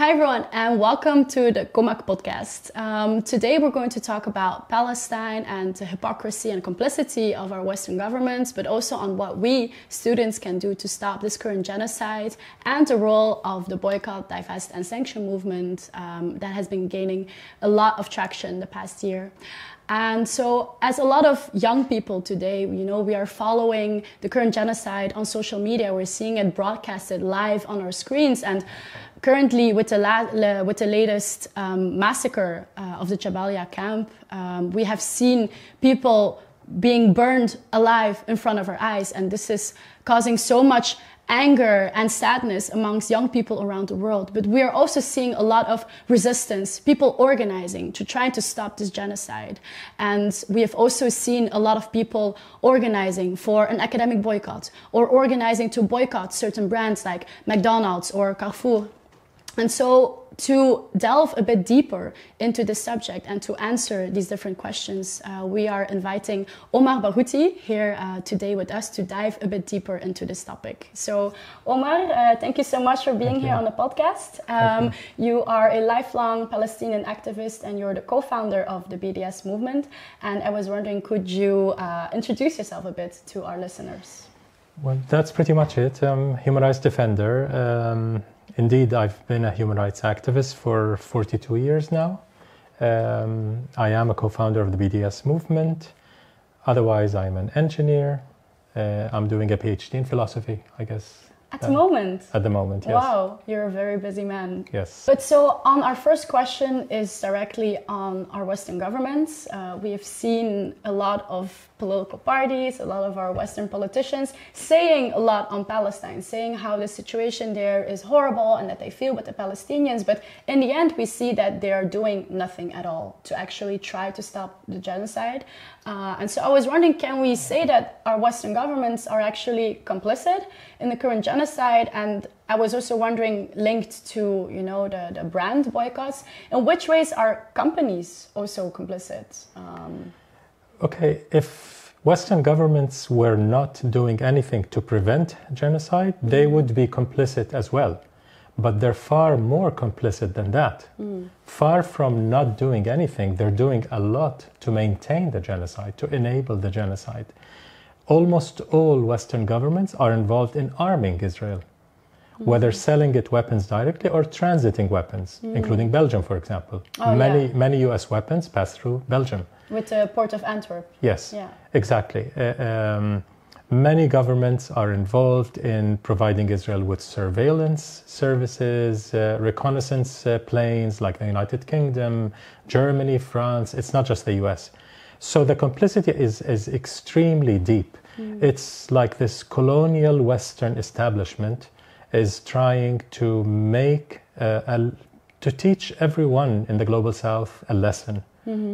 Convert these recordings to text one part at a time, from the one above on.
Hi everyone and welcome to the Comac podcast. Today we're going to talk about Palestine and the hypocrisy and complicity of our Western governments, but also on what we students can do to stop this current genocide and the role of the boycott, divest and sanction movement that has been gaining a lot of traction the past year. And so as a lot of young people today, we are following the current genocide on social media. We're seeing it broadcasted live on our screens. And currently with the latest massacre of the Jabalia camp, we have seen people being burned alive in front of our eyes. And this is causing so much anger and sadness amongst young people around the world. But we are also seeing a lot of resistance, people organizing to try to stop this genocide. And we have also seen a lot of people organizing for an academic boycott or organizing to boycott certain brands like McDonald's or Carrefour. And so to delve a bit deeper into this subject and to answer these different questions, we are inviting Omar Barouti here today with us to dive a bit deeper into this topic. So Omar, thank you so much for being here on the podcast. You are a lifelong Palestinian activist and you're the co-founder of the BDS movement. And I was wondering, could you introduce yourself a bit to our listeners? Well, that's pretty much it. I'm a human rights defender. Indeed, I've been a human rights activist for 42 years now. I am a co-founder of the BDS movement. Otherwise, I'm an engineer. I'm doing a PhD in philosophy, I guess. At the moment? At the moment, yes. Wow, you're a very busy man. Yes. But so our first question is directly on our Western governments. We have seen a lot of political parties, a lot of our Western politicians saying a lot on Palestine, saying how the situation there is horrible and that they feel with the Palestinians. But in the end, we see that they are doing nothing at all to actually try to stop the genocide. And so I was wondering, can we say that our Western governments are actually complicit in the current genocide? And I was also wondering, linked to the brand boycotts, in which ways are companies also complicit? Okay, if Western governments were not doing anything to prevent genocide, they would be complicit as well. But they're far more complicit than that. Far from not doing anything, they're doing a lot to maintain the genocide, to enable the genocide. Almost all Western governments are involved in arming Israel, whether selling it weapons directly or transiting weapons, including Belgium, for example. Many US weapons pass through Belgium. With the port of Antwerp. Yes, exactly. Many governments are involved in providing Israel with surveillance services, reconnaissance planes like the United Kingdom, Germany, France. It's not just the US. So the complicity is extremely deep. It's like this colonial Western establishment is trying to to teach everyone in the global South a lesson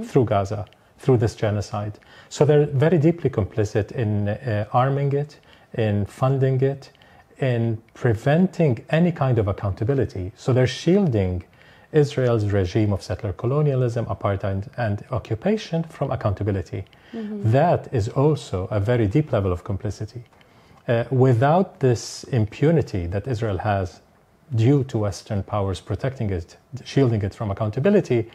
through Gaza, through this genocide. So they're very deeply complicit in arming it, in funding it, in preventing any kind of accountability. So they're shielding Israel's regime of settler colonialism, apartheid, and occupation from accountability. That is also a very deep level of complicity. Without this impunity that Israel has due to Western powers protecting it, shielding it from accountability,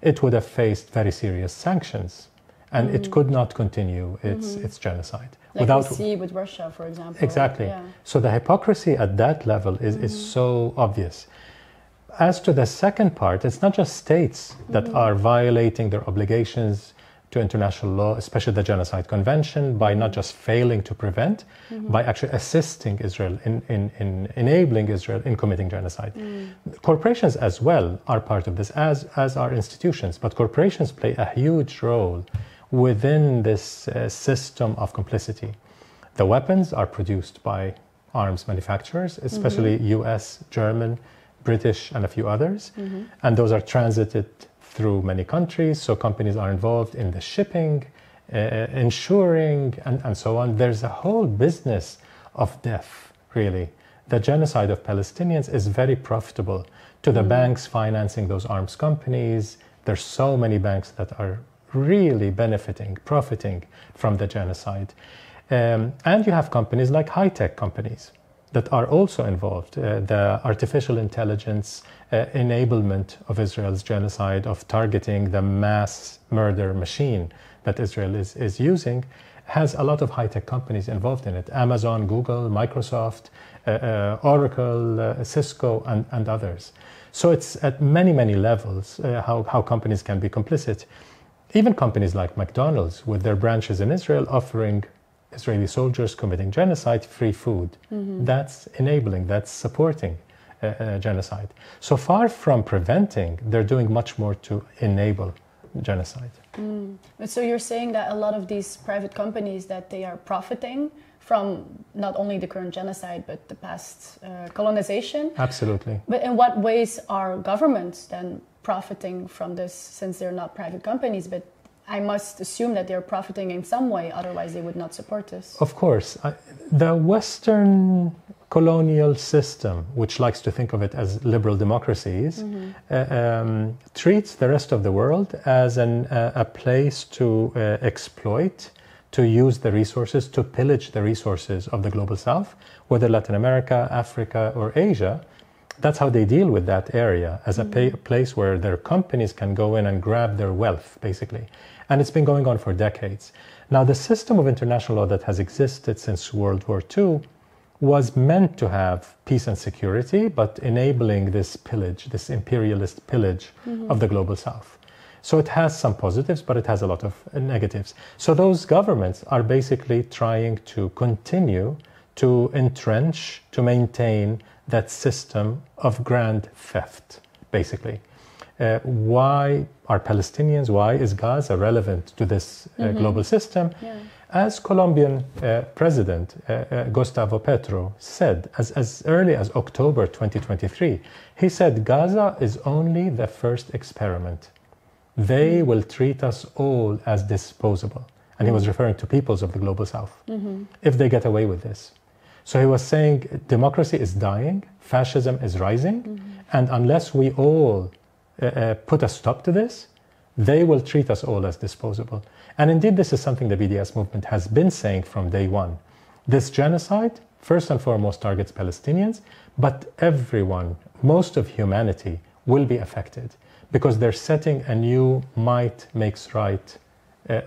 it would have faced very serious sanctions. And it could not continue its genocide. Like we see with Russia, for example. Exactly. So the hypocrisy at that level is so obvious. As to the second part, it's not just states that are violating their obligations to international law, especially the Genocide Convention, by not just failing to prevent, by actually assisting Israel in enabling Israel in committing genocide. Corporations as well are part of this, as are institutions, but corporations play a huge role within this system of complicity. The weapons are produced by arms manufacturers, especially US, German, British, and a few others, and those are transited through many countries, so companies are involved in the shipping, insuring, and so on. There's a whole business of death, really. The genocide of Palestinians is very profitable to the banks financing those arms companies. There's so many banks that are really profiting from the genocide. And you have companies like high-tech companies that are also involved. The artificial intelligence enablement of Israel's genocide, of targeting the mass murder machine that Israel is using, has a lot of high-tech companies involved in it. Amazon, Google, Microsoft, Oracle, Cisco, and others. So it's at many, many levels how companies can be complicit. Even companies like McDonald's, with their branches in Israel, offering Israeli soldiers committing genocide free food. That's enabling, that's supporting genocide. So far from preventing, they're doing much more to enable genocide. So you're saying that a lot of these private companies, that they are profiting from not only the current genocide but the past colonization? Absolutely. But in what ways are governments then profiting from this, since they're not private companies? But I must assume that they're profiting in some way, otherwise they would not support this. Of course. The Western colonial system, which likes to think of it as liberal democracies, treats the rest of the world as a place to exploit, to use the resources, to pillage the resources of the global south, whether Latin America, Africa, or Asia. That's how they deal with that area, as a place where their companies can go in and grab their wealth, basically. And it's been going on for decades. Now, the system of international law that has existed since World War II was meant to have peace and security, but enabling this pillage, this imperialist pillage of the global south. So it has some positives, but it has a lot of negatives. So those governments are basically trying to continue to entrench, to maintain that system of grand theft, basically. Why are Palestinians, why is Gaza relevant to this global system? Yeah. As Colombian President Gustavo Petro said, as early as October 2023, he said, Gaza is only the first experiment. They will treat us all as disposable. And he was referring to peoples of the global south, if they get away with this. So he was saying democracy is dying, fascism is rising, and unless we all put a stop to this, they will treat us all as disposable. And indeed, this is something the BDS movement has been saying from day one. This genocide, first and foremost, targets Palestinians, but everyone, most of humanity, will be affected because they're setting a new might makes right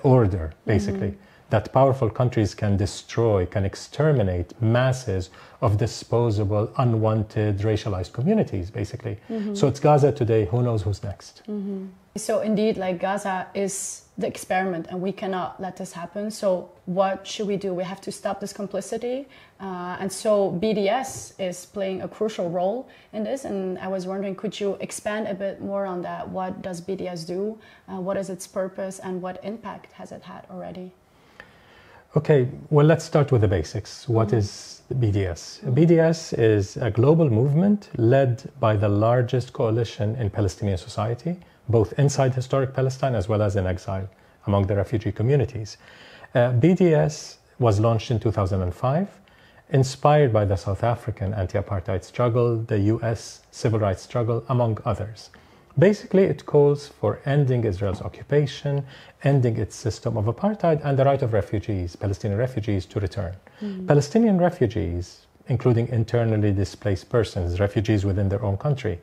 order, basically. That powerful countries can destroy, can exterminate masses of disposable, unwanted, racialized communities, basically. So it's Gaza today, who knows who's next? So indeed, like, Gaza is the experiment and we cannot let this happen. So what should we do? We have to stop this complicity. And so BDS is playing a crucial role in this. And I was wondering, could you expand a bit more on that? What does BDS do? What is its purpose and what impact has it had already? Okay, well, let's start with the basics. What is BDS? BDS is a global movement led by the largest coalition in Palestinian society, both inside historic Palestine as well as in exile among the refugee communities. BDS was launched in 2005, inspired by the South African anti-apartheid struggle, the US civil rights struggle, among others. Basically, it calls for ending Israel's occupation, ending its system of apartheid, and the right of refugees, Palestinian refugees, to return. Palestinian refugees, including internally displaced persons, refugees within their own country,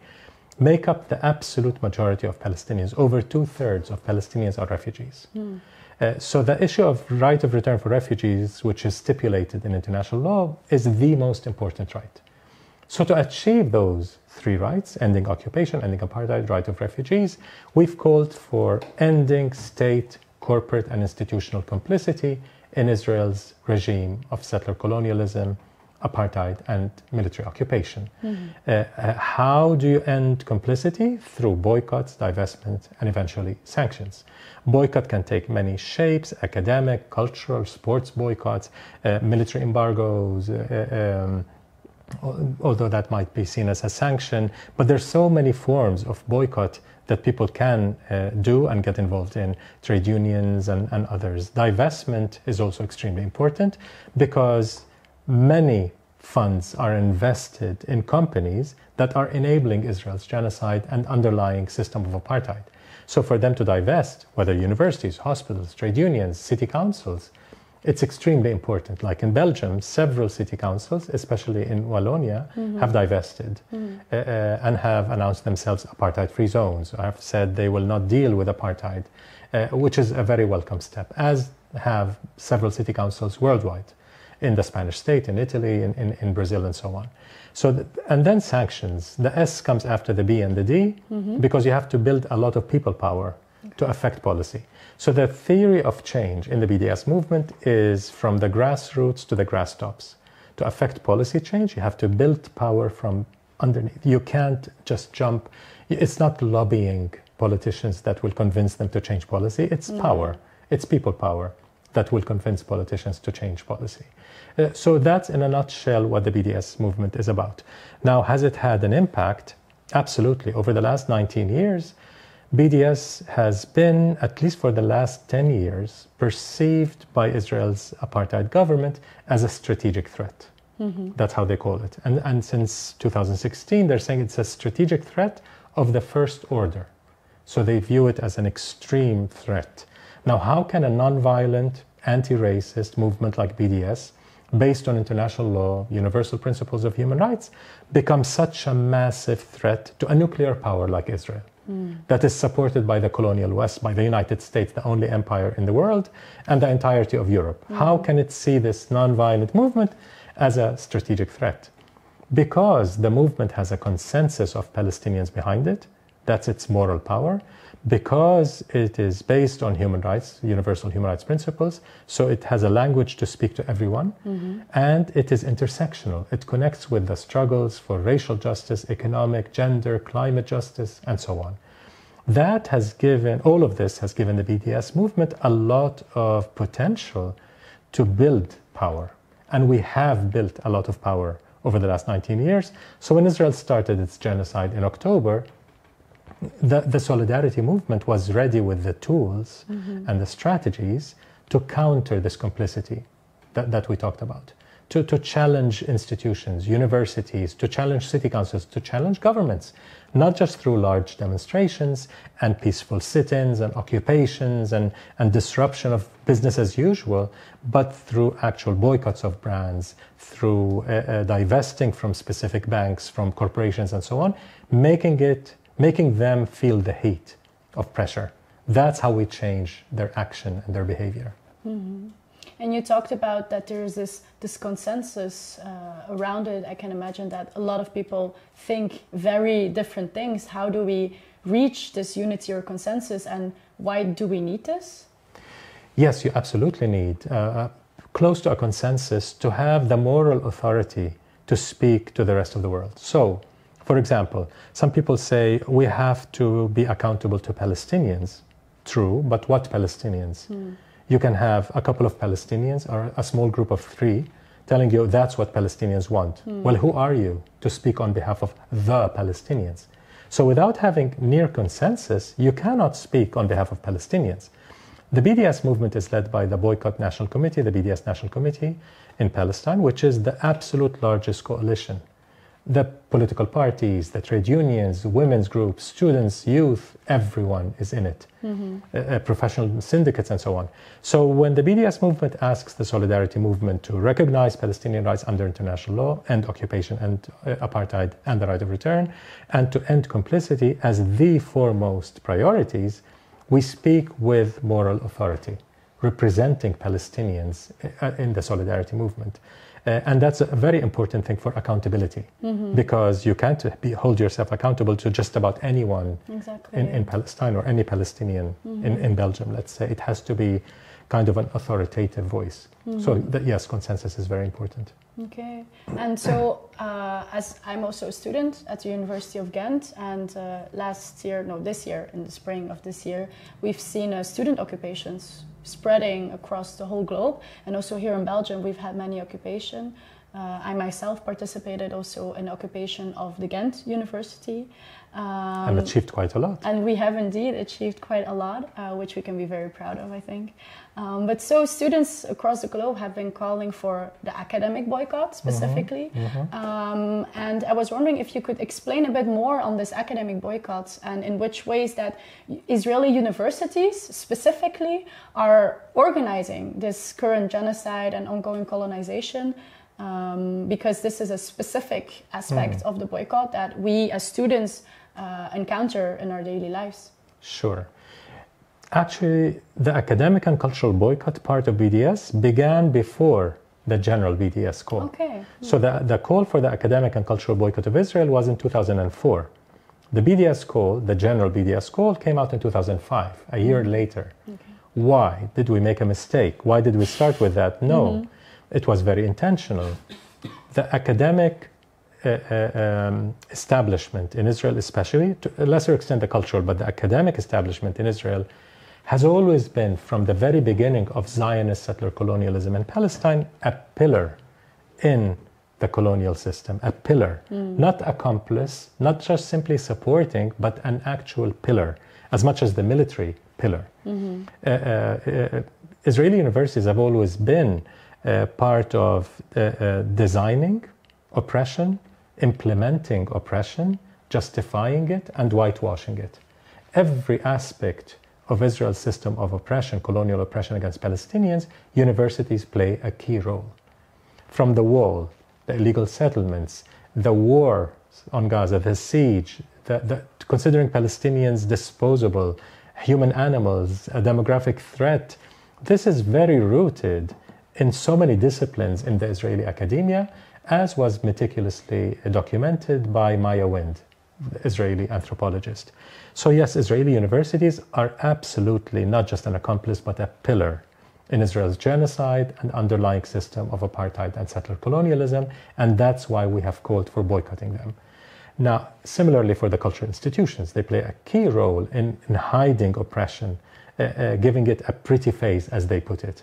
make up the absolute majority of Palestinians. Over 2/3 of Palestinians are refugees. So the issue of right of return for refugees, which is stipulated in international law, is the most important right. So to achieve those three rights, ending occupation, ending apartheid, right of refugees, we've called for ending state, corporate, and institutional complicity in Israel's regime of settler colonialism, apartheid, and military occupation. How do you end complicity? Through boycotts, divestment, and eventually sanctions. Boycott can take many shapes: academic, cultural, sports boycotts, military embargoes, although that might be seen as a sanction, but there's so many forms of boycott that people can do and get involved in, trade unions and others. Divestment is also extremely important because many funds are invested in companies that are enabling Israel's genocide and underlying system of apartheid. So for them to divest, whether universities, hospitals, trade unions, city councils, It's extremely important. Like in Belgium, several city councils, especially in Wallonia, have divested and have announced themselves apartheid-free zones. Have said they will not deal with apartheid, which is a very welcome step, as have several city councils worldwide, in the Spanish state, in Italy, in Brazil, and so on. So, and then sanctions. The S comes after the B and the D, because you have to build a lot of people power to affect policy. So the theory of change in the BDS movement is from the grassroots to the grass tops. To affect policy change, you have to build power from underneath. You can't just jump. It's not lobbying politicians that will convince them to change policy. It's power. It's people power that will convince politicians to change policy. So that's in a nutshell what the BDS movement is about. Now, has it had an impact? Absolutely. Over the last 19 years, BDS has been, at least for the last 10 years, perceived by Israel's apartheid government as a strategic threat. That's how they call it. And since 2016, they're saying it's a strategic threat of the first order. So they view it as an extreme threat. Now, how can a non-violent, anti-racist movement like BDS, based on international law, universal principles of human rights, become such a massive threat to a nuclear power like Israel, that is supported by the colonial West, by the United States, the only empire in the world, and the entirety of Europe? How can it see this non-violent movement as a strategic threat? Because the movement has a consensus of Palestinians behind it. That's its moral power. Because it is based on human rights, universal human rights principles, so it has a language to speak to everyone, and it is intersectional. It connects with the struggles for racial justice, economic, gender, climate justice, and so on. That has given, all of this has given the BDS movement a lot of potential to build power. And we have built a lot of power over the last 19 years. So when Israel started its genocide in October, the solidarity movement was ready with the tools and the strategies to counter this complicity that we talked about, to challenge institutions, universities, to challenge city councils, to challenge governments, not just through large demonstrations and peaceful sit-ins and occupations and disruption of business as usual, but through actual boycotts of brands, through divesting from specific banks, from corporations and so on, making them feel the heat of pressure. That's how we change their action and their behavior. And you talked about that there is this consensus around it. I can imagine that a lot of people think very different things. How do we reach this unity or consensus, and why do we need this? Yes, you absolutely need close to a consensus to have the moral authority to speak to the rest of the world. So, for example, some people say we have to be accountable to Palestinians. True, but what Palestinians? You can have a couple of Palestinians or a small group of 3 telling you that's what Palestinians want. Well, who are you to speak on behalf of the Palestinians? So without having near consensus, you cannot speak on behalf of Palestinians. The BDS movement is led by the Boycott National Committee, the BDS National Committee in Palestine, which is the absolute largest coalition. The political parties, the trade unions, women's groups, students, youth, everyone is in it. Professional syndicates and so on. So when the BDS movement asks the Solidarity movement to recognize Palestinian rights under international law, end occupation and apartheid and the right of return, and to end complicity as the foremost priorities, we speak with moral authority, representing Palestinians in the Solidarity movement. And that's a very important thing for accountability, because you can't hold yourself accountable to just about anyone in Palestine or any Palestinian in Belgium, let's say. It has to be kind of an authoritative voice. So yes, consensus is very important. Okay. And so as I'm also a student at the University of Ghent, and this year, in the spring of this year, we've seen student occupations spreading across the whole globe, and also here in Belgium we've had many occupation. I myself participated also in occupation of the Ghent University, And achieved quite a lot. And we have indeed achieved quite a lot, which we can be very proud of, I think. But so students across the globe have been calling for the academic boycott specifically. And I was wondering if you could explain a bit more on this academic boycott and in which ways that Israeli universities specifically are organizing this current genocide and ongoing colonization. Because this is a specific aspect of the boycott that we as students encounter in our daily lives. Sure. Actually, the academic and cultural boycott part of BDS began before the general BDS call. Okay. So the call for the academic and cultural boycott of Israel was in 2004. The BDS call, the general BDS call, came out in 2005, a year later. Okay. Why? Did we make a mistake? Why did we start with that? No. It was very intentional. The academic establishment in Israel, especially, to a lesser extent the cultural, but the academic establishment in Israel has always been, from the very beginning of Zionist settler colonialism in Palestine, a pillar in the colonial system, a pillar, not accomplice, not just simply supporting, but an actual pillar, as much as the military pillar. Israeli universities have always been part of designing oppression, implementing oppression, justifying it, and whitewashing it. Every aspect of Israel's system of oppression, colonial oppression against Palestinians, universities play a key role. From the wall, the illegal settlements, the war on Gaza, the siege, considering Palestinians disposable, human animals, a demographic threat, this is very rooted in so many disciplines in the Israeli academia, as was meticulously documented by Maya Wind, the Israeli anthropologist. So yes, Israeli universities are absolutely not just an accomplice, but a pillar in Israel's genocide and underlying system of apartheid and settler colonialism, and that's why we have called for boycotting them. Now, similarly for the cultural institutions, they play a key role in hiding oppression, giving it a pretty face, as they put it.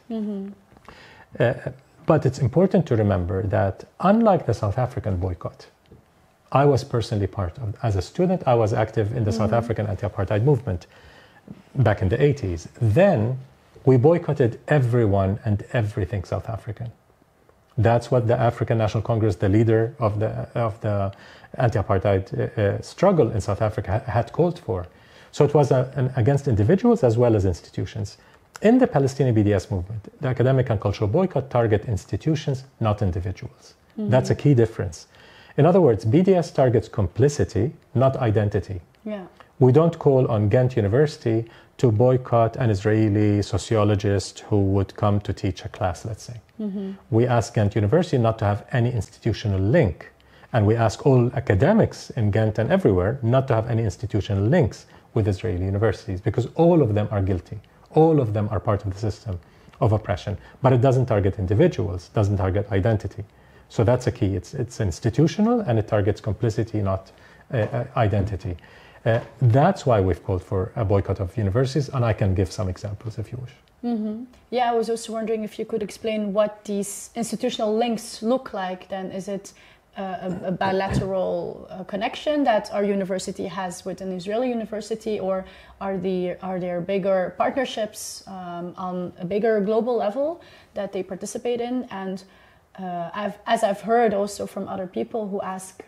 But it's important to remember that unlike the South African boycott, I was personally part of, as a student, I was active in the South African anti-apartheid movement back in the 80s. Then we boycotted everyone and everything South African. That's what the African National Congress, the leader of the anti-apartheid struggle in South Africa, had called for. So it was against individuals as well as institutions. In the Palestinian BDS movement, the academic and cultural boycott target institutions, not individuals. That's a key difference. In other words, BDS targets complicity, not identity. Yeah. We don't call on Ghent University to boycott an Israeli sociologist who would come to teach a class, let's say. We ask Ghent University not to have any institutional link. And we ask all academics in Ghent and everywhere not to have any institutional links with Israeli universities, because all of them are guilty. All of them are part of the system of oppression, but it doesn't target individuals, doesn't target identity. So that's a key. It's institutional and it targets complicity, not identity. That's why we've called for a boycott of universities, and I can give some examples if you wish. Yeah, I was also wondering if you could explain what these institutional links look like. Then is it a bilateral connection that our university has with an Israeli university, or are there bigger partnerships on a bigger global level that they participate in? And as I've heard also from other people who ask,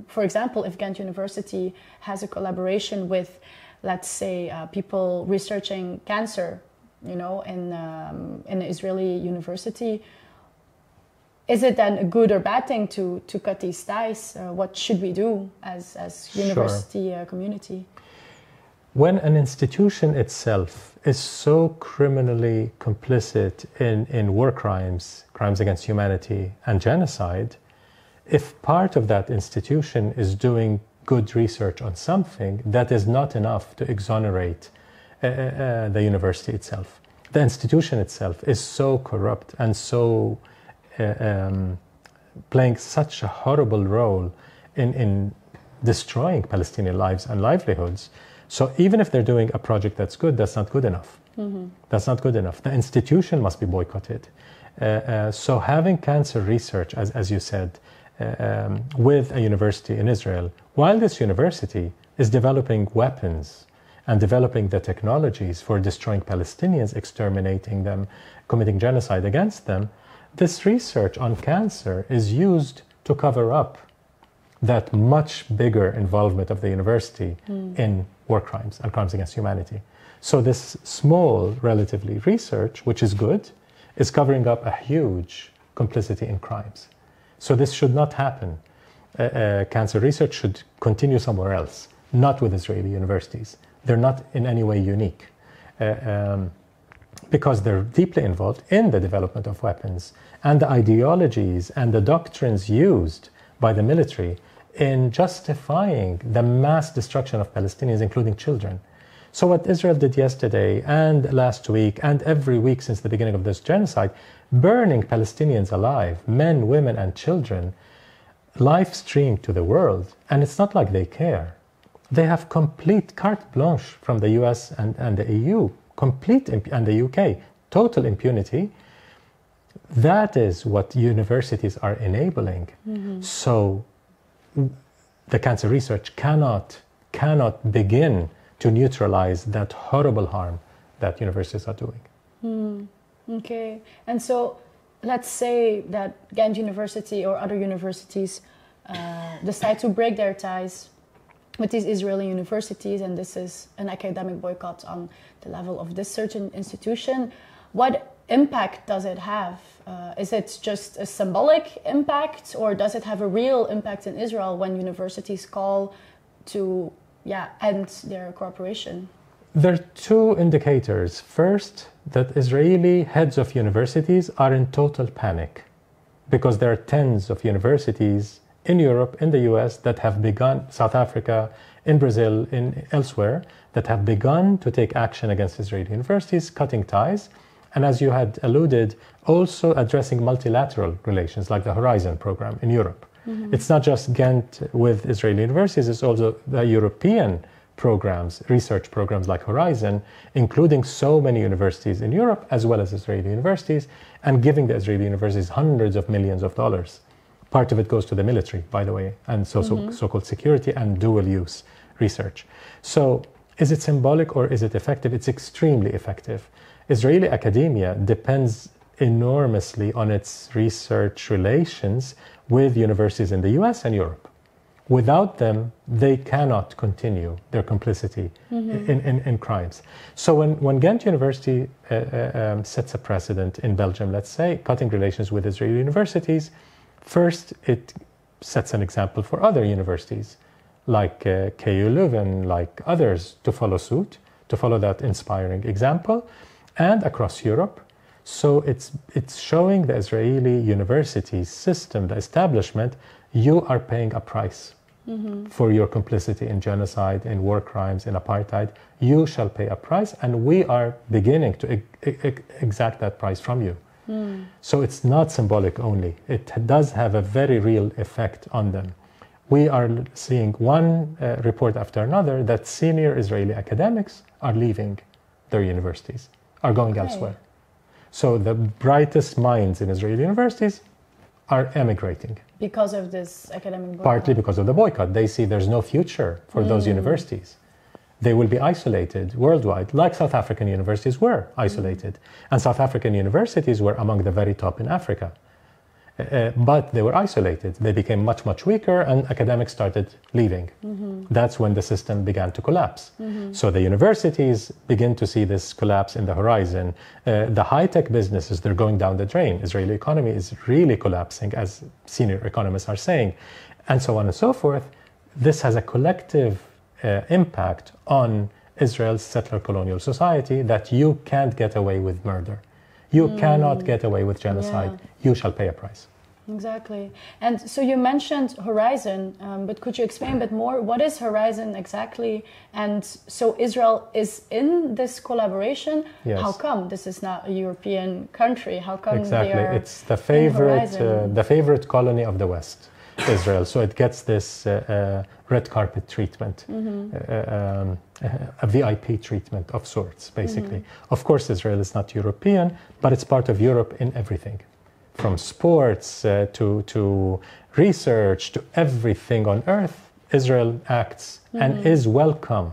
for example, if Ghent University has a collaboration with, let's say, people researching cancer, in an Israeli university. Is it then a good or bad thing to cut these ties? What should we do as university community? When an institution itself is so criminally complicit in war crimes, crimes against humanity, and genocide, if part of that institution is doing good research on something, that is not enough to exonerate the university itself. The institution itself is so corrupt and so playing such a horrible role in destroying Palestinian lives and livelihoods. So even if they're doing a project that's good, that's not good enough. That's not good enough. The institution must be boycotted. So having cancer research, as you said, with a university in Israel, while this university is developing weapons and developing the technologies for destroying Palestinians, exterminating them, committing genocide against them, this research on cancer is used to cover up that much bigger involvement of the university in war crimes and crimes against humanity. So this small, relatively, research, which is good, is covering up a huge complicity in crimes. So this should not happen. Cancer research should continue somewhere else, not with Israeli universities. They're not in any way unique, because they're deeply involved in the development of weapons and the ideologies and the doctrines used by the military in justifying the mass destruction of Palestinians, including children. So what Israel did yesterday and last week and every week since the beginning of this genocide, burning Palestinians alive, men, women, and children, live streamed to the world, and it's not like they care. They have complete carte blanche from the US and the EU, and the UK, total impunity. That is what universities are enabling. So the cancer research cannot begin to neutralize that horrible harm that universities are doing. Okay, and so let's say that Ghent University or other universities decide to break their ties with these Israeli universities, and this is an academic boycott on the level of this certain institution. What impact does it have? Is it just a symbolic impact, or does it have a real impact in Israel when universities call to end their cooperation? There are two indicators. First, that Israeli heads of universities are in total panic because there are tens of universities in Europe, in the US, that have begun, South Africa, in Brazil, in elsewhere, that have begun to take action against Israeli universities, cutting ties, and as you had alluded, also addressing multilateral relations like the Horizon program in Europe. It's not just Ghent with Israeli universities, it's also the European programs, research programs like Horizon, including so many universities in Europe as well as Israeli universities, and giving the Israeli universities hundreds of millions of dollars. Part of it goes to the military, by the way, and so-called security and dual use research. So is it symbolic or is it effective? It's extremely effective. Israeli academia depends enormously on its research relations with universities in the US and Europe. Without them, they cannot continue their complicity in crimes. So when Ghent University sets a precedent in Belgium, let's say, cutting relations with Israeli universities, first it sets an example for other universities like KU Leuven, like others, to follow suit, to follow that inspiring example, and across Europe. So it's showing the Israeli university system, the establishment, you are paying a price for your complicity in genocide, in war crimes, in apartheid. You shall pay a price, and we are beginning to exact that price from you. So it's not symbolic only. It does have a very real effect on them. We are seeing one report after another that senior Israeli academics are leaving their universities, are going elsewhere. So the brightest minds in Israeli universities are emigrating. Because of this academic boycott? Partly because of the boycott. They see there's no future for those universities. They will be isolated worldwide, like South African universities were isolated. And South African universities were among the very top in Africa. But they were isolated. They became much, much weaker, and academics started leaving. That's when the system began to collapse. So the universities begin to see this collapse in the horizon. The high-tech businesses, they're going down the drain. Israeli economy is really collapsing, as senior economists are saying, and so on and so forth. This has a collective impact on Israel's settler colonial society, that you can't get away with murder. You cannot get away with genocide. You shall pay a price. Exactly. And so you mentioned Horizon, but could you explain a bit more? What is Horizon exactly? And so Israel is in this collaboration. Yes. How come this is not a European country? How come exactly? They are It's the favorite colony of the West, Israel. So it gets this red carpet treatment, a VIP treatment of sorts, basically. Of course, Israel is not European, but it's part of Europe in everything, from sports to research to everything on earth. Israel acts and is welcome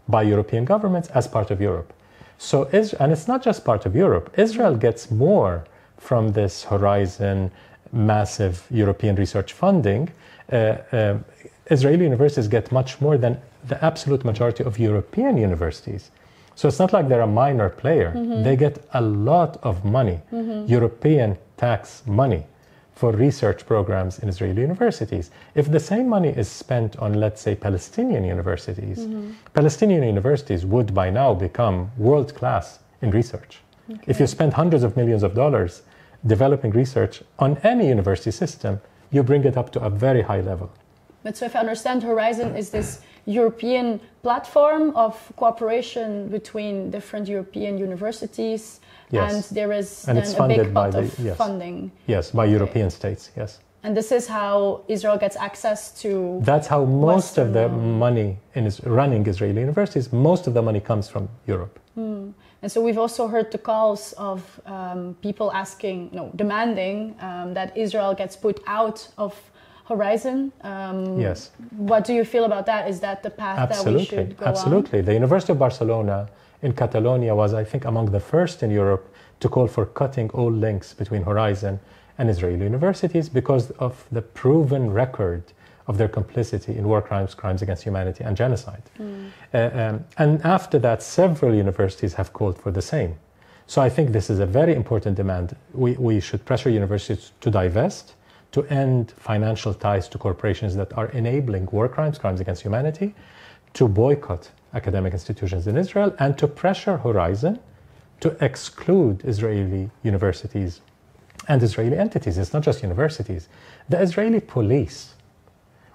by European governments as part of Europe. So, and it's not just part of Europe. Israel gets more from this Horizon massive European research funding. Israeli universities get much more than the absolute majority of European universities. So it's not like they're a minor player. They get a lot of money, European tax money, for research programs in Israeli universities. If the same money is spent on, let's say, Palestinian universities, Palestinian universities would by now become world-class in research. Okay. If you spend hundreds of millions of dollars developing research on any university system, you bring it up to a very high level. But so if I understand, Horizon is this European platform of cooperation between different European universities. Yes. And there is then a big pot of funding. Yes, by European states, yes. And this is how Israel gets access to... That's how most of the money in running Israeli universities, most of the money comes from Europe. And so we've also heard the calls of people asking, demanding that Israel gets put out of Horizon. Yes. What do you feel about that? Is that the path that we should go Absolutely. The University of Barcelona in Catalonia was, I think, among the first in Europe to call for cutting all links between Horizon and Israeli universities because of the proven record of their complicity in war crimes, crimes against humanity, and genocide. And after that, several universities have called for the same. So I think this is a very important demand. We should pressure universities to divest, to end financial ties to corporations that are enabling war crimes, crimes against humanity, to boycott academic institutions in Israel, and to pressure Horizon to exclude Israeli universities and Israeli entities. It's not just universities. The Israeli police,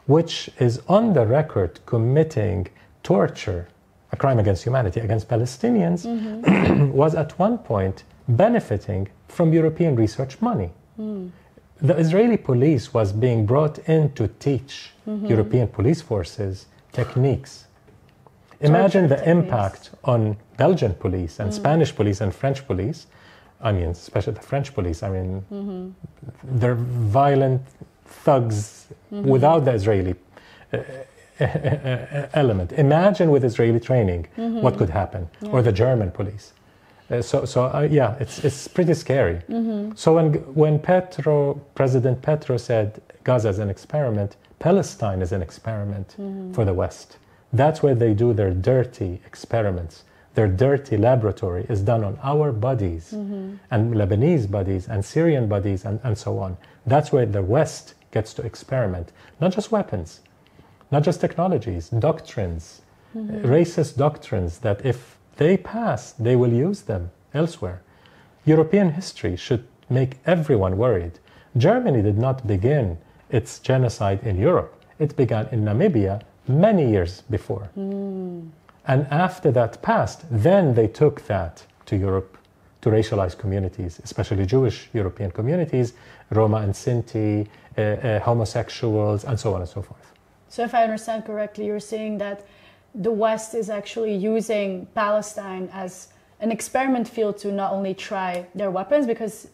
which is on the record committing torture, a crime against humanity, against Palestinians, was at one point benefiting from European research money. The Israeli police was being brought in to teach European police forces techniques. Imagine the impact on Belgian police and Spanish police and French police. I mean, especially the French police. I mean, they're violent thugs without the Israeli element. Imagine with Israeli training what could happen, or the German police. Yeah, it's pretty scary. So when President Petro said Gaza is an experiment, Palestine is an experiment for the West. That's where they do their dirty experiments. Their dirty laboratory is done on our bodies, and Lebanese bodies, and Syrian bodies, and so on. That's where the West gets to experiment. Not just weapons, not just technologies, doctrines, racist doctrines that if they pass, they will use them elsewhere. European history should make everyone worried. Germany did not begin its genocide in Europe. It began in Namibia many years before. And after that passed, then they took that to Europe, to racialized communities, especially Jewish European communities, Roma and Sinti, homosexuals, and so on and so forth. So if I understand correctly, you're saying that the West is actually using Palestine as an experiment field to not only try their weapons, because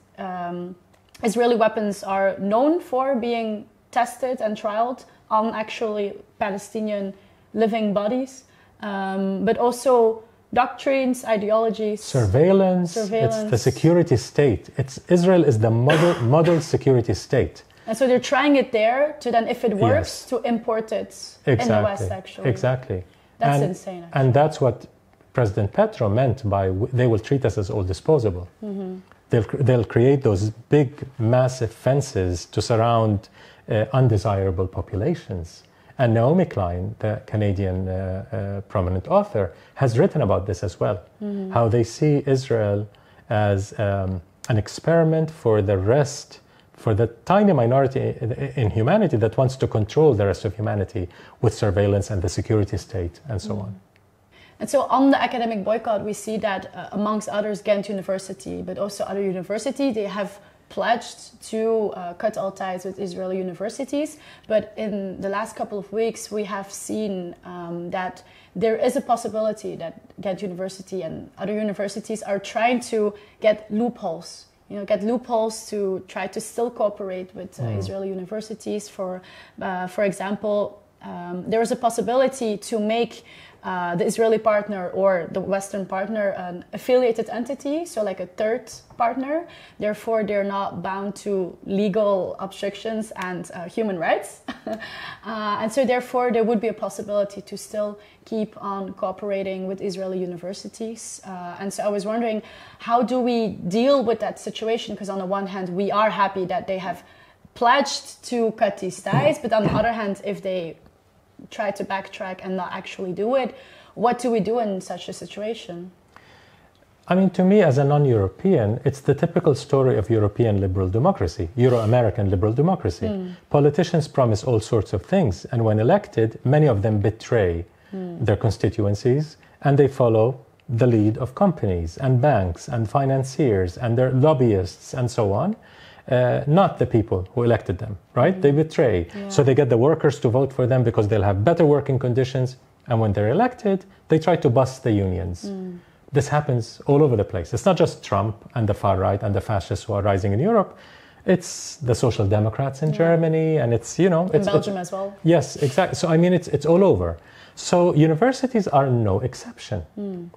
Israeli weapons are known for being tested and trialed on actually Palestinian living bodies, but also doctrines, ideologies, surveillance. It's the security state. Israel is the model security state. And so they're trying it there to then, if it works, to import it in the West, actually. Exactly. That's insane, actually. And that's what President Petro meant by they will treat us as all disposable. They'll create those big, massive fences to surround undesirable populations. And Naomi Klein, the Canadian prominent author, has written about this as well, how they see Israel as an experiment for the rest, for the tiny minority in humanity that wants to control the rest of humanity with surveillance and the security state and so on. And so on the academic boycott, we see that amongst others, Ghent University, but also other universities, they have pledged to cut all ties with Israeli universities. But in the last couple of weeks, we have seen that there is a possibility that Ghent University and other universities are trying to get loopholes. To try to still cooperate with Israeli universities. For example, there is a possibility to make the Israeli partner or the Western partner an affiliated entity, so like a third partner. Therefore, they're not bound to legal obstructions and human rights. And so therefore, there would be a possibility to still keep on cooperating with Israeli universities. And so I was wondering, how do we deal with that situation? Because on the one hand, we are happy that they have pledged to cut these ties, but on the other hand, if they try to backtrack and not actually do it, what do we do in such a situation? I mean, to me, as a non-European, it's the typical story of European liberal democracy, Euro-American liberal democracy. Politicians promise all sorts of things, and when elected, many of them betray their constituencies, and they follow the lead of companies and banks and financiers and their lobbyists and so on. Not the people who elected them, right? They betray. Yeah. So they get the workers to vote for them because they'll have better working conditions. And when they're elected, they try to bust the unions. This happens all over the place. It's not just Trump and the far right and the fascists who are rising in Europe. It's the Social Democrats in Germany, and it's, you know... In Belgium as well. Yes, exactly. So, I mean, it's all over. So universities are no exception.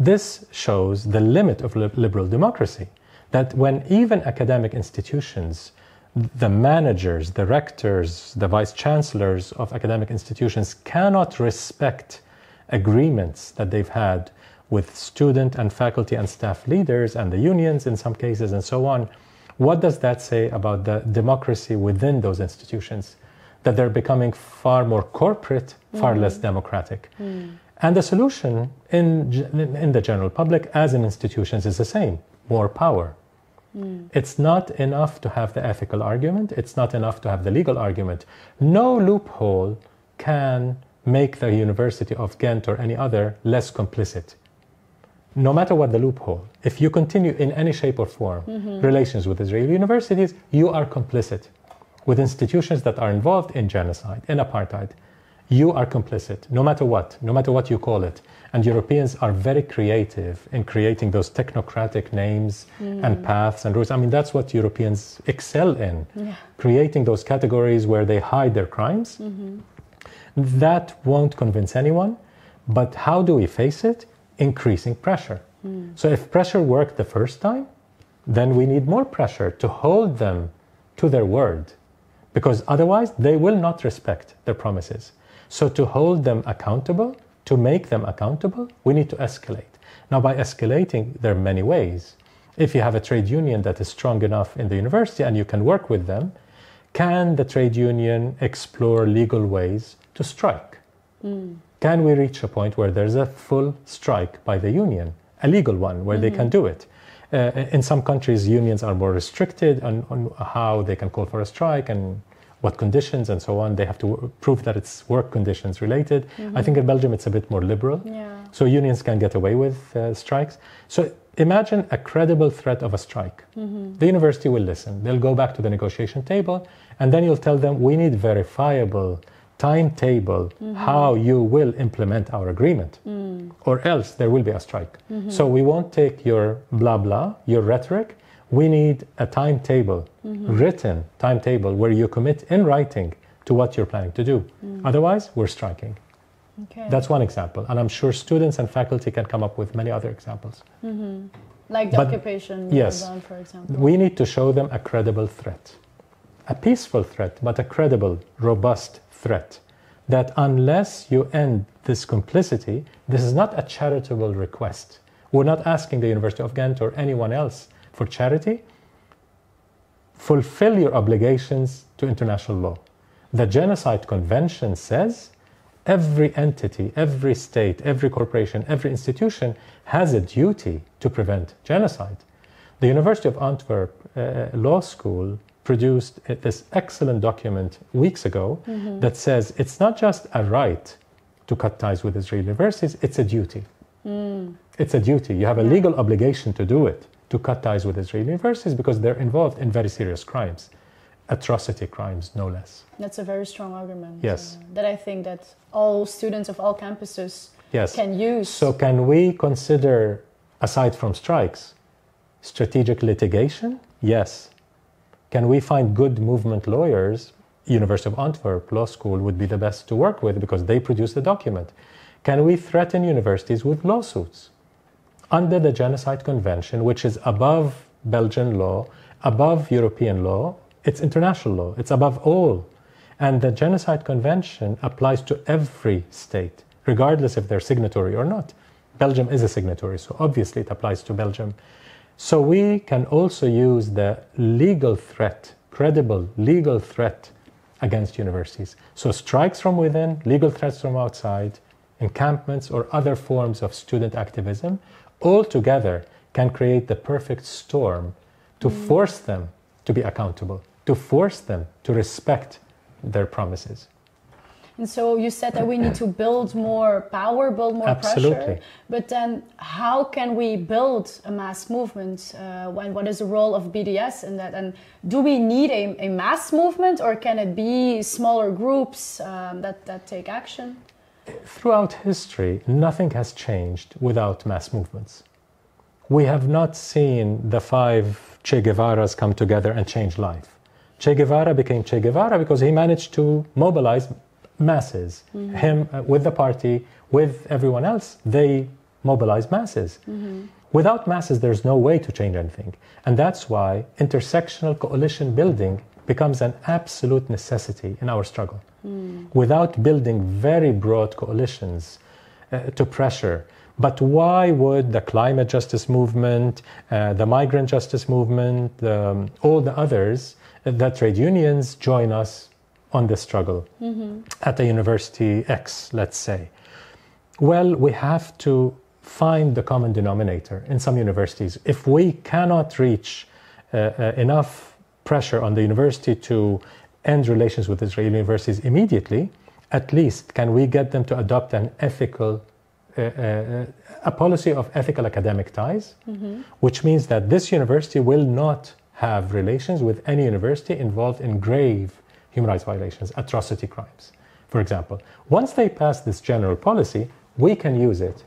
This shows the limit of liberal democracy. That when even academic institutions, the managers, the rectors, the vice chancellors of academic institutions cannot respect agreements that they've had with student and faculty and staff leaders and the unions in some cases and so on, what does that say about the democracy within those institutions? That they're becoming far more corporate, far less democratic. And the solution in the general public, as in institutions, is the same. More power. It's not enough to have the ethical argument. It's not enough to have the legal argument. No loophole can make the University of Ghent or any other less complicit. No matter what the loophole, if you continue in any shape or form relations with Israeli universities, you are complicit with institutions that are involved in genocide, in apartheid. You are complicit, no matter what you call it. And Europeans are very creative in creating those technocratic names and paths and routes. I mean, that's what Europeans excel in, creating those categories where they hide their crimes. That won't convince anyone. But how do we face it? Increasing pressure. So if pressure worked the first time, then we need more pressure to hold them to their word, because otherwise they will not respect their promises. So to hold them accountable, to make them accountable, we need to escalate. Now, by escalating, there are many ways. If you have a trade union that is strong enough in the university and you can work with them, can the trade union explore legal ways to strike? Can we reach a point where there's a full strike by the union, a legal one, where they can do it? In some countries, unions are more restricted on how they can call for a strike and what conditions and so on. They have to prove that it's work conditions related. I think in Belgium it's a bit more liberal. So unions can get away with strikes. So imagine a credible threat of a strike. The university will listen. They'll go back to the negotiation table, and then you'll tell them, we need verifiable timetable how you will implement our agreement, or else there will be a strike. So we won't take your blah blah, your rhetoric. We need a timetable, written timetable, where you commit in writing to what you're planning to do. Otherwise, we're striking. That's one example. And I'm sure students and faculty can come up with many other examples. Like the occupation, zone, for example. We need to show them a credible threat. A peaceful threat, but a credible, robust threat. That unless you end this complicity, this is not a charitable request. We're not asking the University of Ghent or anyone else for charity. Fulfill your obligations to international law. The Genocide Convention says every entity, every state, every corporation, every institution has a duty to prevent genocide. The University of Antwerp Law School produced this excellent document weeks ago that says it's not just a right to cut ties with Israeli universities, it's a duty. It's a duty. You have a legal obligation to do it, to cut ties with Israeli universities, because they're involved in very serious crimes, atrocity crimes, no less. That's a very strong argument. Yes. That I think that all students of all campuses can use. So can we consider, aside from strikes, strategic litigation? Yes. Can we find good movement lawyers? University of Antwerp Law School would be the best to work with because they produce the document. Can we threaten universities with lawsuits? Under the Genocide Convention, which is above Belgian law, above European law, it's international law, it's above all. And the Genocide Convention applies to every state, regardless if they're signatory or not. Belgium is a signatory, so obviously it applies to Belgium. So we can also use the legal threat, credible legal threat against universities. So strikes from within, legal threats from outside, encampments or other forms of student activism, all together can create the perfect storm to force them to be accountable, to force them to respect their promises. And so you said that we need to build more power, build more pressure. But then how can we build a mass movement? What is the role of BDS in that? And do we need a mass movement, or can it be smaller groups that take action? Throughout history, nothing has changed without mass movements. We have not seen the 5 Che Guevaras come together and change life. Che Guevara became Che Guevara because he managed to mobilize masses. Him with the party, with everyone else, they mobilized masses. Without masses, there's no way to change anything. And that's why intersectional coalition building becomes an absolute necessity in our struggle. Without building very broad coalitions to pressure. But why would the climate justice movement, the migrant justice movement, all the others, the trade unions join us on this struggle at a university X, let's say? Well, we have to find the common denominator in some universities. If we cannot reach enough pressure on the university to end relations with Israeli universities immediately, at least can we get them to adopt an ethical, a policy of ethical academic ties, which means that this university will not have relations with any university involved in grave human rights violations, atrocity crimes, for example. Once they pass this general policy, we can use it.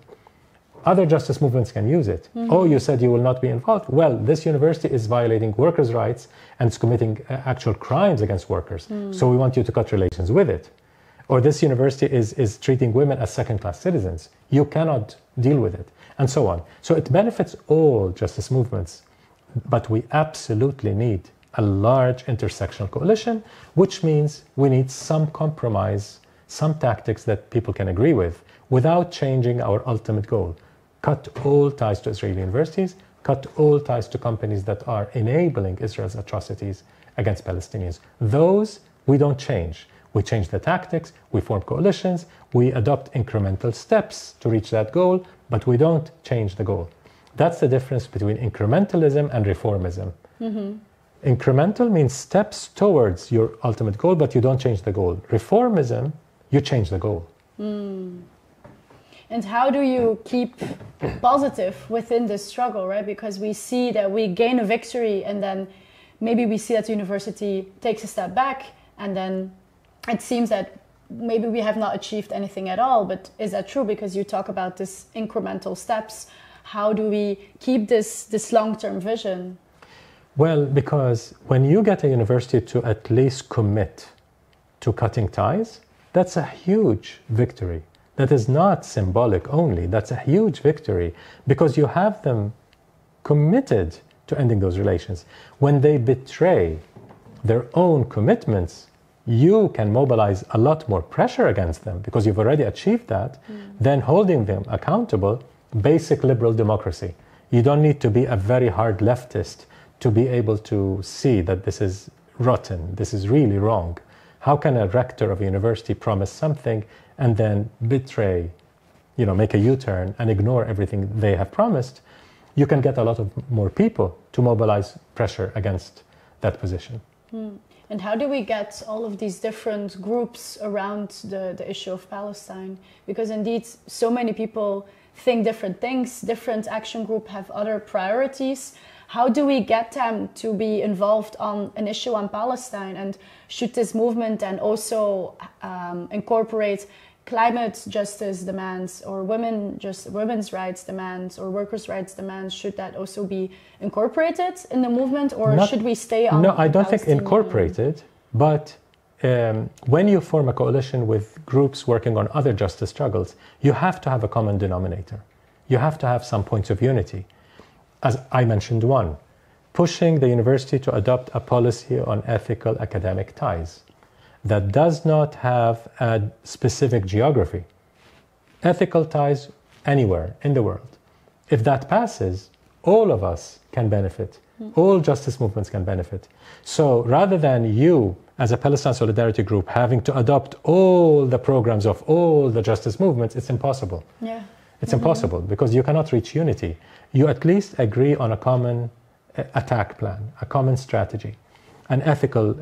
Other justice movements can use it. Oh, you said you will not be involved. Well, this university is violating workers' rights and it's committing actual crimes against workers. So we want you to cut relations with it. Or this university is treating women as second-class citizens. You cannot deal with it, and so on. So it benefits all justice movements. But we absolutely need a large intersectional coalition, which means we need some compromise, some tactics that people can agree with, without changing our ultimate goal. Cut all ties to Israeli universities, cut all ties to companies that are enabling Israel's atrocities against Palestinians. Those we don't change. We change the tactics, we form coalitions, we adopt incremental steps to reach that goal, but we don't change the goal. That's the difference between incrementalism and reformism. Incremental means steps towards your ultimate goal, but you don't change the goal. Reformism, you change the goal. And how do you keep positive within this struggle, right? Because we see that we gain a victory and then maybe we see that the university takes a step back and then it seems that maybe we have not achieved anything at all. But is that true? Because you talk about this incremental steps. How do we keep this long-term vision? Well, because when you get a university to at least commit to cutting ties, that's a huge victory. That is not symbolic only, that's a huge victory because you have them committed to ending those relations. When they betray their own commitments, you can mobilize a lot more pressure against them because you've already achieved that, then holding them accountable, basic liberal democracy. You don't need to be a very hard leftist to be able to see that this is rotten, this is really wrong. How can a rector of a university promise something and then betray, make a U-turn and ignore everything they have promised? You can get a lot of more people to mobilize pressure against that position. And how do we get all of these different groups around the issue of Palestine? Because indeed, so many people think different things, different action groups have other priorities. How do we get them to be involved on an issue on Palestine? And should this movement then also incorporate climate justice demands or women's rights demands or workers' rights demands? Should that also be incorporated in the movement, or should we stay on? No, I don't think incorporated, but when you form a coalition with groups working on other justice struggles, you have to have a common denominator. You have to have some points of unity. As I mentioned one, pushing the university to adopt a policy on ethical academic ties that does not have a specific geography. Ethical ties anywhere in the world. If that passes, all of us can benefit. All justice movements can benefit. So rather than you, as a Palestine Solidarity group, having to adopt all the programs of all the justice movements, it's impossible. Yeah. It's impossible because you cannot reach unity. You at least agree on a common attack plan, a common strategy. An ethical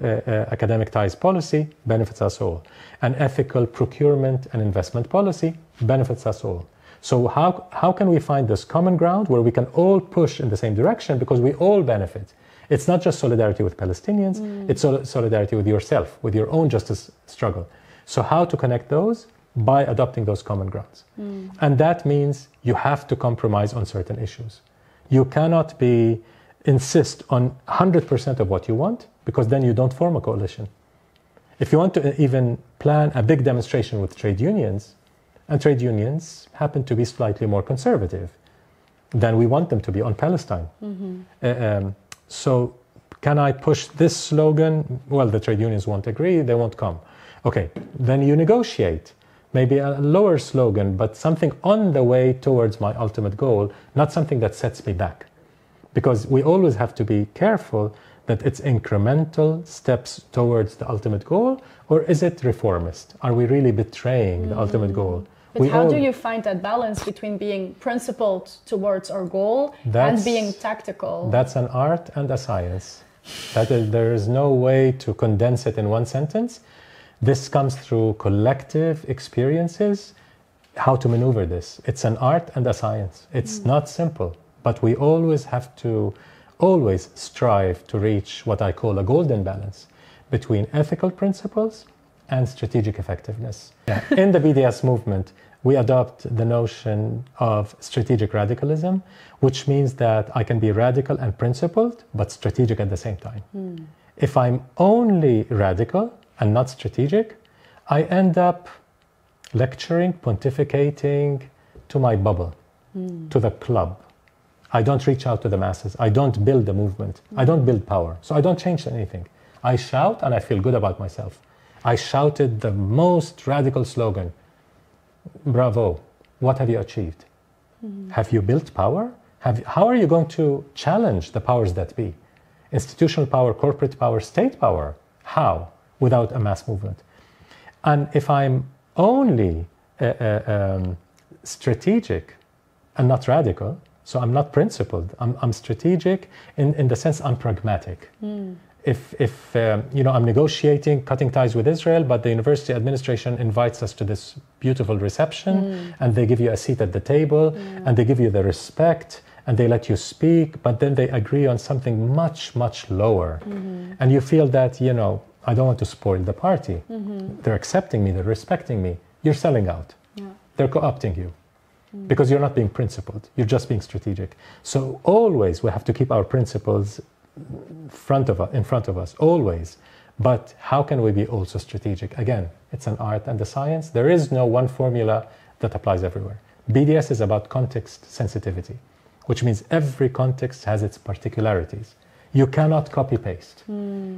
academic ties policy benefits us all. An ethical procurement and investment policy benefits us all. So how can we find this common ground where we can all push in the same direction because we all benefit? It's not just solidarity with Palestinians, it's solidarity with yourself, with your own justice struggle. So how to connect those? By adopting those common grounds. And that means you have to compromise on certain issues. You cannot insist on 100% of what you want because then you don't form a coalition. If you want to even plan a big demonstration with trade unions, and trade unions happen to be slightly more conservative than we want them to be on Palestine. So can I push this slogan? Well, the trade unions won't agree, they won't come. Okay, then you negotiate. Maybe a lower slogan, but something on the way towards my ultimate goal, not something that sets me back. Because we always have to be careful that it's incremental steps towards the ultimate goal, or is it reformist? Are we really betraying the ultimate goal? But how do you find that balance between being principled towards our goal and being tactical? That's an art and a science. There is no way to condense it in one sentence. This comes through collective experiences, how to maneuver this. It's an art and a science. It's not simple, but we always have to strive to reach what I call a golden balance between ethical principles and strategic effectiveness. In the BDS movement, we adopt the notion of strategic radicalism, which means that I can be radical and principled, but strategic at the same time. If I'm only radical and not strategic, I end up lecturing, pontificating to my bubble, to the club. I don't reach out to the masses. I don't build a movement. I don't build power. So I don't change anything. I shout and I feel good about myself. I shouted the most radical slogan. Bravo. What have you achieved? Have you built power? How are you going to challenge the powers that be? Institutional power, corporate power, state power. How? Without a mass movement. And if I'm only strategic and not radical, so I'm not principled, I'm strategic in the sense I'm pragmatic. If I'm negotiating, cutting ties with Israel, but the university administration invites us to this beautiful reception, and they give you a seat at the table, and they give you the respect, and they let you speak, but then they agree on something much, much lower. And you feel that, I don't want to spoil the party. They're accepting me, they're respecting me. You're selling out. They're co-opting you. Because you're not being principled, you're just being strategic. So always we have to keep our principles in front of us, always. But how can we be also strategic? Again, it's an art and a science. There is no one formula that applies everywhere. BDS is about context sensitivity, which means every context has its particularities. You cannot copy-paste.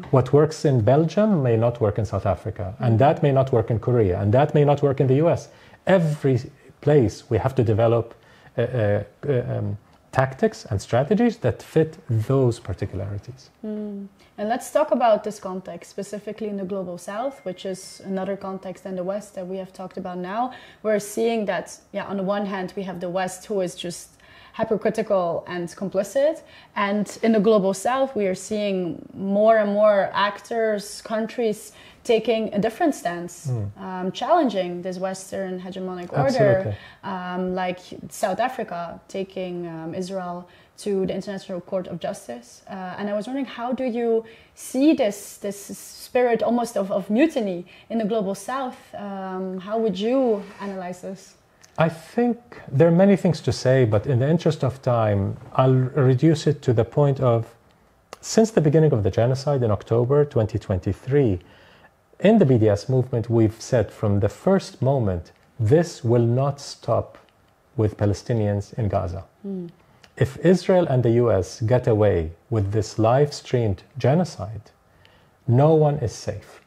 What works in Belgium may not work in South Africa, and that may not work in Korea, and that may not work in the US. Every place we have to develop tactics and strategies that fit those particularities. And let's talk about this context, specifically in the Global South, which is another context than the West that we have talked about now. We're seeing that, on the one hand, we have the West who is just hypercritical and complicit. And in the Global South, we are seeing more and more actors, countries taking a different stance, challenging this Western hegemonic order, like South Africa taking Israel to the International Court of Justice. And I was wondering, how do you see this spirit almost of mutiny in the Global South? How would you analyze this? I think there are many things to say, but in the interest of time, I'll reduce it to the point of, since the beginning of the genocide in October 2023, in the BDS movement, we've said from the first moment, this will not stop with Palestinians in Gaza. If Israel and the US get away with this live-streamed genocide, no one is safe.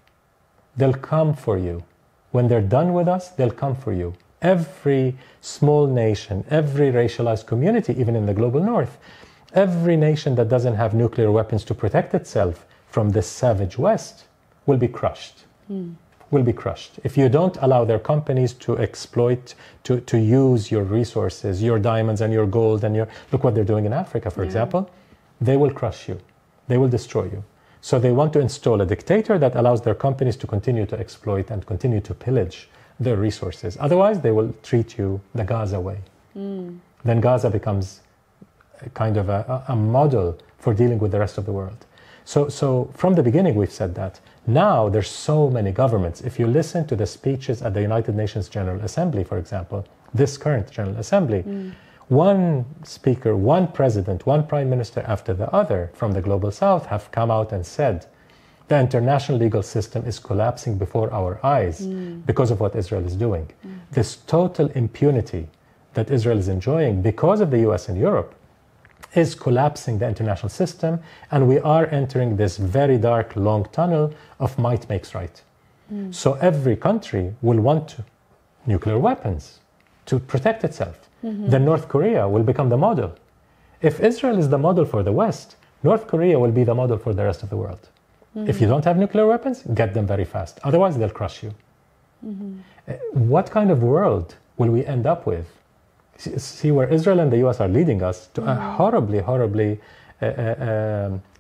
They'll come for you. When they're done with us, they'll come for you. Every small nation, every racialized community, even in the global north, every nation that doesn't have nuclear weapons to protect itself from this savage West will be crushed. Will be crushed. If you don't allow their companies to exploit, to use your resources, your diamonds and your gold and look what they're doing in Africa, for example, they will crush you. They will destroy you. So they want to install a dictator that allows their companies to continue to exploit and continue to pillage their resources. Otherwise, they will treat you the Gaza way. Then Gaza becomes kind of a model for dealing with the rest of the world. So from the beginning, we've said that. Now, there's so many governments. If you listen to the speeches at the United Nations General Assembly, for example, this current General Assembly, one speaker, one president, one prime minister after the other from the Global South have come out and said, the international legal system is collapsing before our eyes because of what Israel is doing. This total impunity that Israel is enjoying because of the US and Europe is collapsing the international system, and we are entering this very dark, long tunnel of might makes right. So every country will want nuclear weapons to protect itself. Then North Korea will become the model. If Israel is the model for the West, North Korea will be the model for the rest of the world. If you don't have nuclear weapons, get them very fast. Otherwise, they'll crush you. What kind of world will we end up with? See where Israel and the US are leading us to a horribly, horribly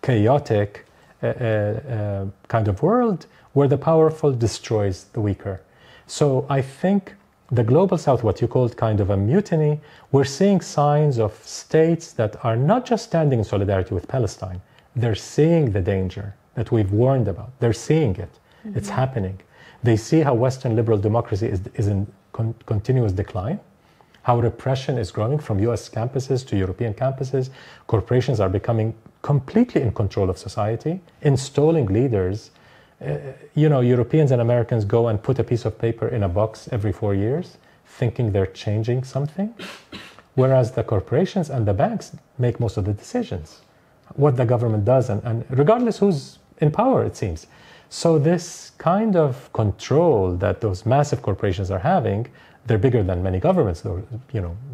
chaotic kind of world where the powerful destroys the weaker. So I think the Global South, what you called kind of a mutiny, we're seeing signs of states that are not just standing in solidarity with Palestine, they're seeing the danger that we've warned about. They're seeing it. It's happening. They see how Western liberal democracy is in continuous decline, how repression is growing from US campuses to European campuses. Corporations are becoming completely in control of society, installing leaders. Europeans and Americans go and put a piece of paper in a box every 4 years, thinking they're changing something, whereas the corporations and the banks make most of the decisions, what the government does, and regardless who's in power, it seems. So this kind of control that those massive corporations are having, they're bigger than many governments,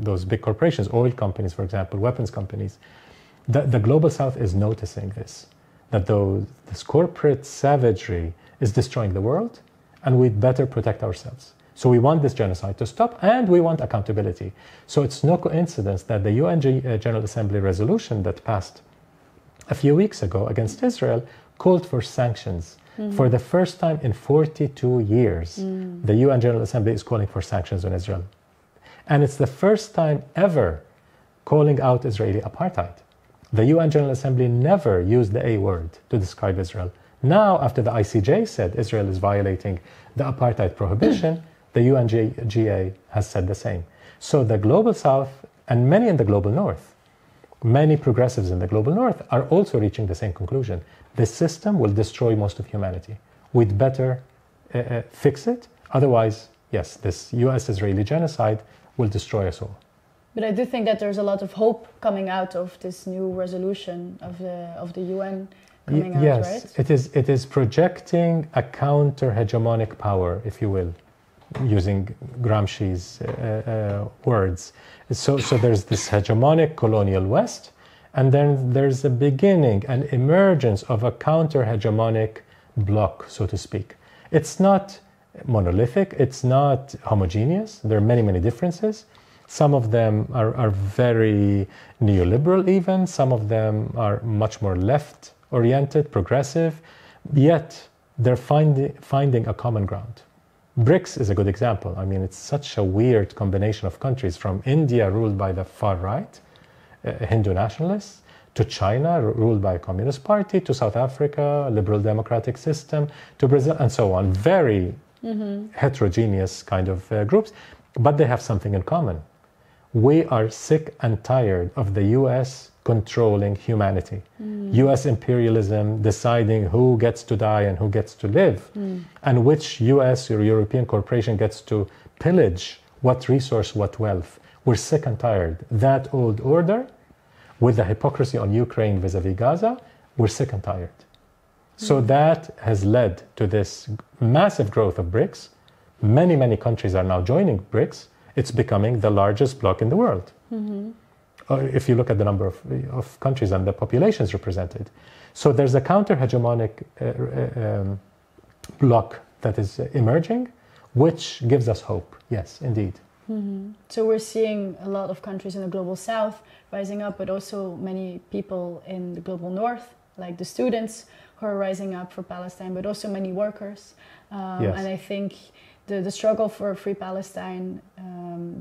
those big corporations, oil companies, for example, weapons companies. The Global South is noticing this, that this corporate savagery is destroying the world, and we'd better protect ourselves. So we want this genocide to stop, and we want accountability. So it's no coincidence that the UN General Assembly resolution that passed a few weeks ago against Israel called for sanctions. For the first time in 42 years, the UN General Assembly is calling for sanctions on Israel. And it's the first time ever calling out Israeli apartheid. The UN General Assembly never used the A word to describe Israel. Now, after the ICJ said Israel is violating the apartheid prohibition, the UNGA has said the same. So the Global South and many in the Global North, many progressives in the Global North are also reaching the same conclusion. This system will destroy most of humanity. We'd better fix it. Otherwise, yes, this US-Israeli genocide will destroy us all. But I do think that there's a lot of hope coming out of this new resolution of the UN coming out, yes, right? It is projecting a counter-hegemonic power, if you will, using Gramsci's words. So there's this hegemonic colonial West, and then there's a beginning, an emergence of a counter-hegemonic bloc, so to speak. It's not monolithic, it's not homogeneous, there are many, many differences. Some of them are very neoliberal even, some of them are much more left-oriented, progressive, yet they're finding a common ground. BRICS is a good example. I mean, it's such a weird combination of countries, from India ruled by the far right, Hindu nationalists, to China ruled by a communist party, to South Africa, a liberal democratic system, to Brazil, and so on. Very heterogeneous kind of groups, but they have something in common. We are sick and tired of the US controlling humanity. US imperialism deciding who gets to die and who gets to live, and which US or European corporation gets to pillage what resource, what wealth. We're sick and tired. That old order, with the hypocrisy on Ukraine vis-a-vis Gaza, we're sick and tired. So that has led to this massive growth of BRICS. Many, many countries are now joining BRICS. It's becoming the largest bloc in the world. If you look at the number of countries and the populations represented. So there's a counter-hegemonic bloc that is emerging, which gives us hope. Yes, indeed. So we're seeing a lot of countries in the global south rising up, but also many people in the global north, like the students who are rising up for Palestine, but also many workers. Yes. And I think the struggle for a free Palestine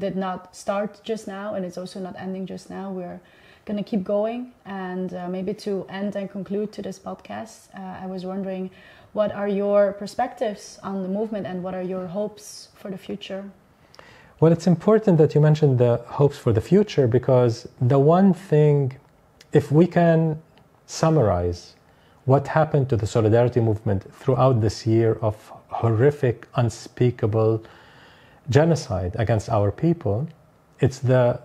did not start just now, and it's also not ending just now. We're going to keep going. And maybe to end and conclude to this podcast, I was wondering, what are your perspectives on the movement and what are your hopes for the future? Well, it's important that you mentioned the hopes for the future, because the one thing, if we can summarize what happened to the solidarity movement throughout this year of horrific, unspeakable genocide against our people, it's the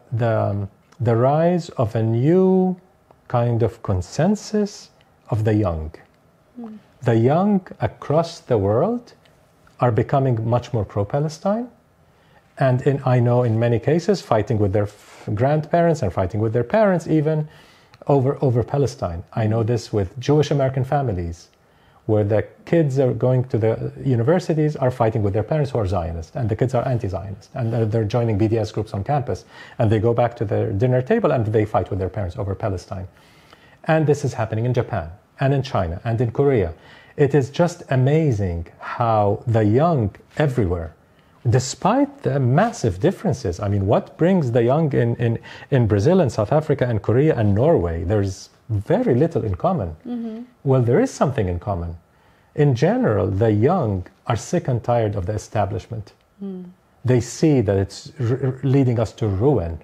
rise of a new kind of consensus of the young. The young across the world are becoming much more pro-Palestine, and I know in many cases fighting with their grandparents and fighting with their parents even over Palestine. I know this with Jewish American families, where the kids are going to the universities are fighting with their parents who are Zionists, and the kids are anti-Zionist, and they're joining BDS groups on campus, and they go back to their dinner table and they fight with their parents over Palestine. And this is happening in Japan, and in China, and in Korea. It is just amazing how the young everywhere, despite the massive differences, I mean, what brings the young in Brazil and South Africa and Korea and Norway? There's very little in common. Well, there is something in common. In general, the young are sick and tired of the establishment. They see that it's leading us to ruin.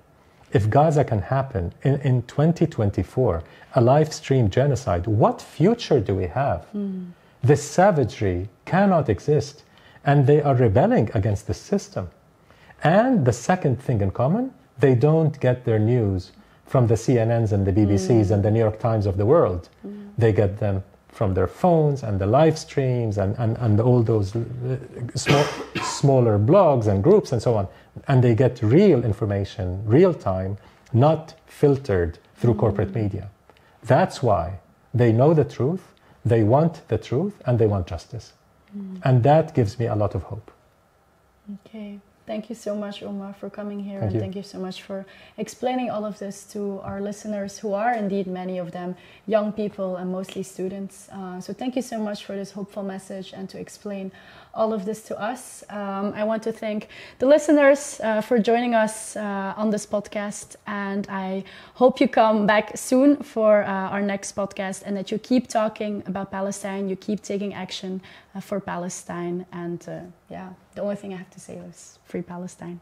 If Gaza can happen in 2024, a live stream genocide, what future do we have? This savagery cannot exist, and they are rebelling against the system. And the second thing in common, they don't get their news from the CNNs and the BBCs and the New York Times of the world. They get them from their phones and the live streams and all those smaller blogs and groups and so on. And they get real information, real time, not filtered through corporate media. That's why they know the truth, they want the truth, and they want justice. And that gives me a lot of hope. Okay. Thank you so much, Omar, for coming here. Thank you. Thank you so much for explaining all of this to our listeners, who are indeed many of them young people and mostly students. So thank you so much for this hopeful message and to explain all of this to us. I want to thank the listeners for joining us on this podcast, and I hope you come back soon for our next podcast, and that you keep talking about Palestine, you keep taking action for Palestine, and the only thing I have to say is free Palestine.